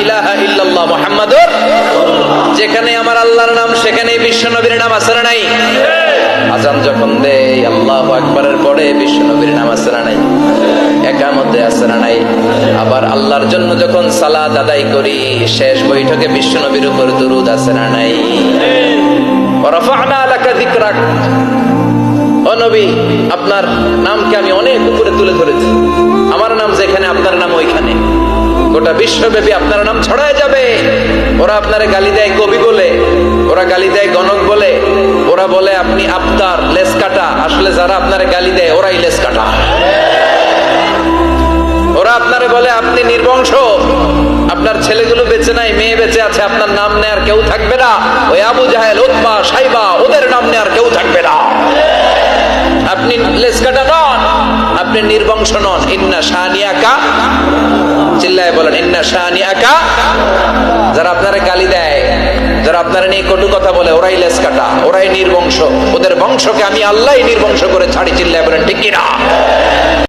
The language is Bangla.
ইলাহা ইল্লাল্লাহ মুহাম্মাদুর, যেখানে আমার আল্লাহর নাম সেখানেই বিশ্ব নবীর নাম আছে না নাই? আজান যখন দেয় আল্লাহু আকবারের পরে বিশ্ব নবীর নাম আছে না নাই? একামতে আছে না নাই? আবার আল্লাহর জন্য যখন সালাত আদায় করি শেষ বৈঠকে বিশ্ব নবীর উপর দুরূদ আছে না নাই? ওয়া রাফা'না লাকা যিকরাক, ও নবী আপনার নামকে আমি অনেক উপরে তুলে ধরেছি, আমার নাম যেখানে আপনার নাম ওইখানে, গোটা বিশ্বব্যাপী আপনার নাম ছড়ায় যাবে। ওরা আপনারে গালি দেয় কবি বলে, ওরা গালি দেয় গণক বলে, ওরা বলে আপনি আফতার লেস কাটা, আসলে যারা আপনারে গালি দেয় ওরাই লেস কাটা। ওরা আপনারে বলে আপনি নির্বংশ, আপনার ছেলেগুলো বেঁচে নাই, মেয়ে বেঁচে আছে, আপনার নাম নেয়ার কেউ থাকবে না। ওই আবু জাহেল, উতবা, সাইবা, ওদের নাম নেয়ার কেউ থাকবে না। আপনি লেসকাটা নন, আপনি নির্বংশ নন। ইন্না শানিয়াকা, চিল্লায় বলেন ইন্না শানিয়াকা। যারা আপনারা গালি দেয়, যারা আপনারা নিয়ে কটু কথা বলে, ওরাই লেসকাটা, ওরাই নির্বংশ, ওদের বংশকে আমি আল্লাহই নির্বংশ করে ছাড়ি। চিল্লায় বলেন ঠিক কিনা?